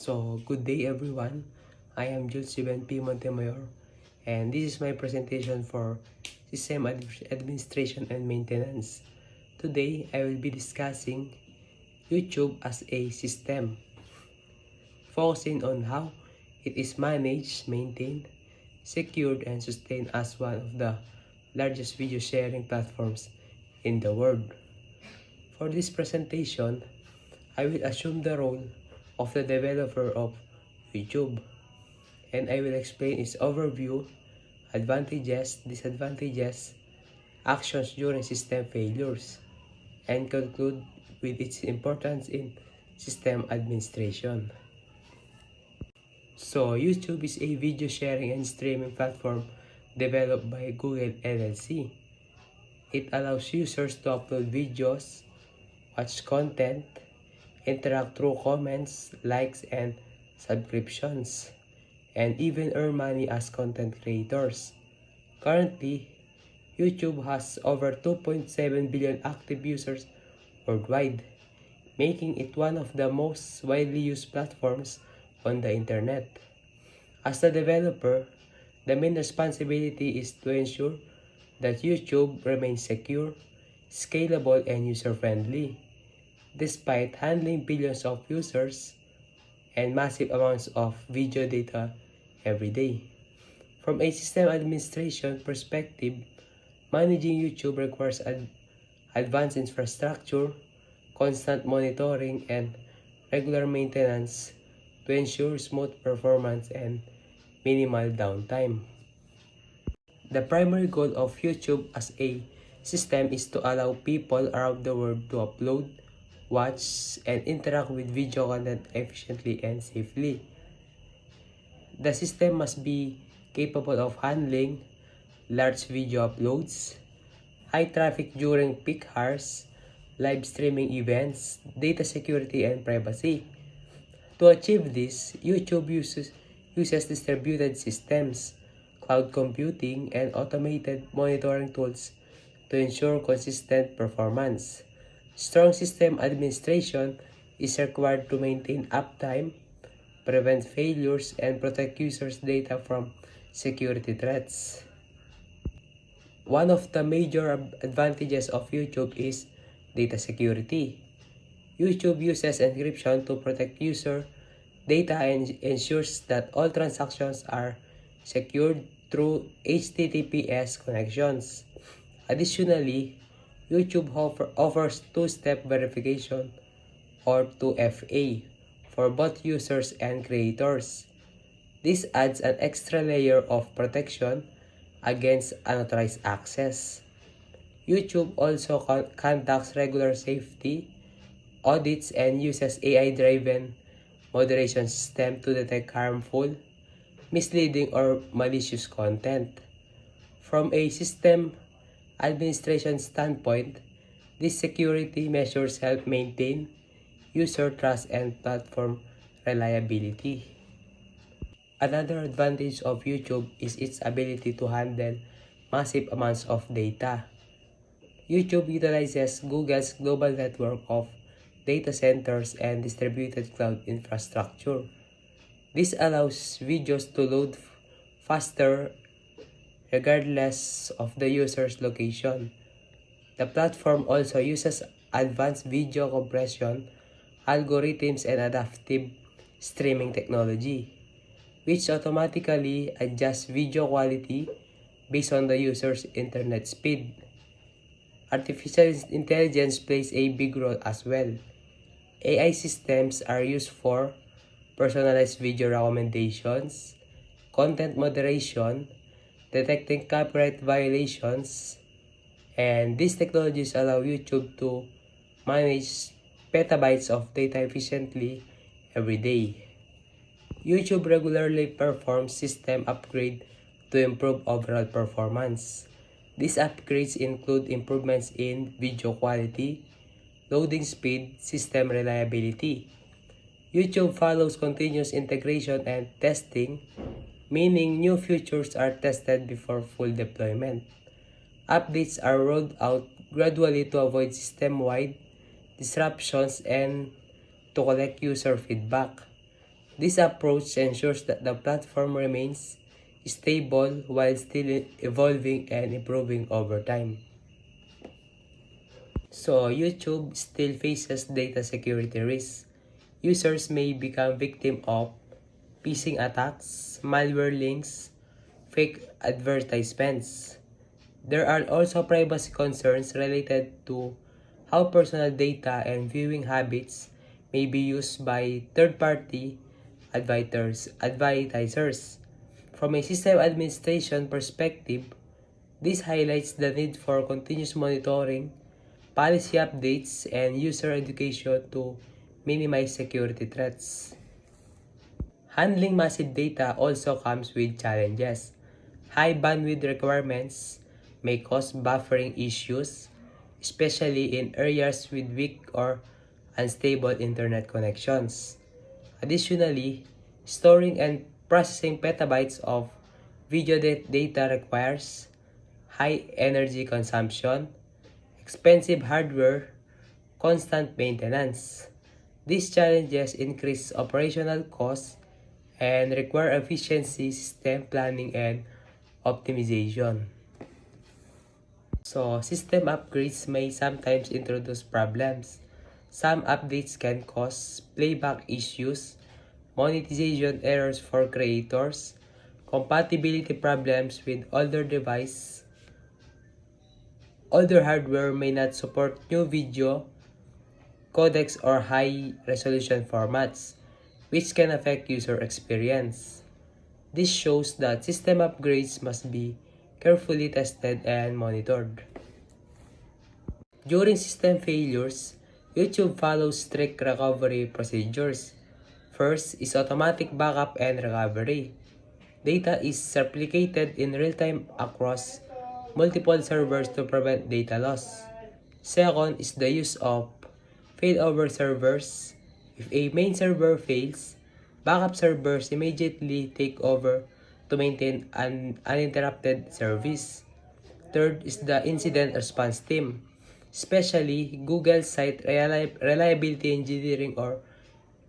Good day everyone. I am Jules Juven P. Montemayor, and this is my presentation for System Administration and Maintenance. Today, I will be discussing YouTube as a system, focusing on how it is managed, maintained, secured, and sustained as one of the largest video sharing platforms in the world. For this presentation, I will assume the role of the developer of YouTube, and I will explain its overview, advantages, disadvantages, actions during system failures, and conclude with its importance in system administration. YouTube is a video sharing and streaming platform developed by Google LLC. It allows users to upload videos, watch content, interact through comments, likes, and subscriptions, and even earn money as content creators. Currently, YouTube has over 2.7 billion active users worldwide, making it one of the most widely used platforms on the internet. As the developer, the main responsibility is to ensure that YouTube remains secure, scalable, and user-friendly, despite handling billions of users and massive amounts of video data every day. From a system administration perspective, managing YouTube requires advanced infrastructure, constant monitoring, and regular maintenance to ensure smooth performance and minimal downtime. The primary goal of YouTube as a system is to allow people around the world to upload, watch, and interact with video content efficiently and safely. The system must be capable of handling large video uploads, high traffic during peak hours, live streaming events, data security, and privacy. To achieve this, YouTube uses distributed systems, cloud computing, and automated monitoring tools to ensure consistent performance. Strong system administration is required to maintain uptime, prevent failures, and protect users' data from security threats. One of the major advantages of YouTube is data security. YouTube uses encryption to protect user data and ensures that all transactions are secured through HTTPS connections. Additionally, YouTube offers two-step verification or 2FA for both users and creators. This adds an extra layer of protection against unauthorized access. YouTube also conducts regular safety audits and uses AI-driven moderation system to detect harmful, misleading, or malicious content. From a system administration standpoint, these security measures help maintain user trust and platform reliability. Another advantage of YouTube is its ability to handle massive amounts of data. YouTube utilizes Google's global network of data centers and distributed cloud infrastructure. This allows videos to load faster regardless of the user's location. The platform also uses advanced video compression algorithms and adaptive streaming technology, which automatically adjusts video quality based on the user's internet speed. Artificial intelligence plays a big role as well. AI systems are used for personalized video recommendations, content moderation, detecting copyright violations, and these technologies allow YouTube to manage petabytes of data efficiently every day. YouTube regularly performs system upgrades to improve overall performance. These upgrades include improvements in video quality, loading speed, system reliability. YouTube follows continuous integration and testing, meaning new features are tested before full deployment. Updates are rolled out gradually to avoid system-wide disruptions and to collect user feedback. This approach ensures that the platform remains stable while still evolving and improving over time. So, YouTube still faces data security risks. Users may become victim of phishing attacks, malware links, fake advertisements. There are also privacy concerns related to how personal data and viewing habits may be used by third-party advertisers. From a system administration perspective, this highlights the need for continuous monitoring, policy updates, and user education to minimize security threats. Handling massive data also comes with challenges. High bandwidth requirements may cause buffering issues, especially in areas with weak or unstable internet connections. Additionally, storing and processing petabytes of video data requires high energy consumption, expensive hardware, constant maintenance. These challenges increase operational costs and require efficiency, system planning, and optimization. So, system upgrades may sometimes introduce problems. Some updates can cause playback issues, monetization errors for creators, compatibility problems with older devices. Older hardware may not support new video, codecs, or high resolution formats, which can affect user experience. This shows that system upgrades must be carefully tested and monitored. During system failures, YouTube follows strict recovery procedures. First is automatic backup and recovery. Data is replicated in real time across multiple servers to prevent data loss. Second is the use of failover servers. If a main server fails, backup servers immediately take over to maintain an uninterrupted service. Third is the incident response team, especially Google Site Reliability Engineering or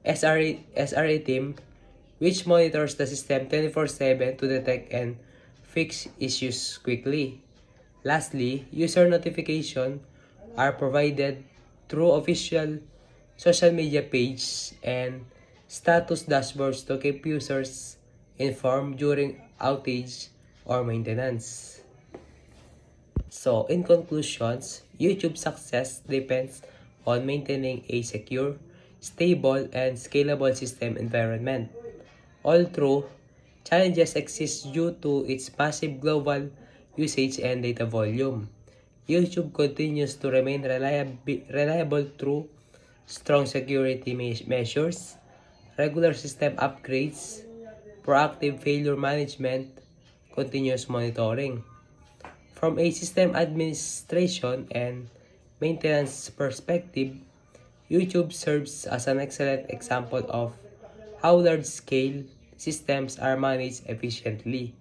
SRE team, which monitors the system 24/7 to detect and fix issues quickly. Lastly, user notifications are provided through official social media pages and status dashboards to keep users informed during outage or maintenance. So, in conclusions, YouTube's success depends on maintaining a secure, stable, and scalable system environment. Although challenges exist due to its massive global usage and data volume, YouTube continues to remain reliable through strong security measures, regular system upgrades, proactive failure management, continuous monitoring. From a system administration and maintenance perspective, YouTube serves as an excellent example of how large-scale systems are managed efficiently.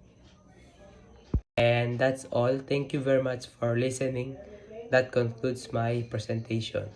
And that's all. Thank you very much for listening. That concludes my presentation.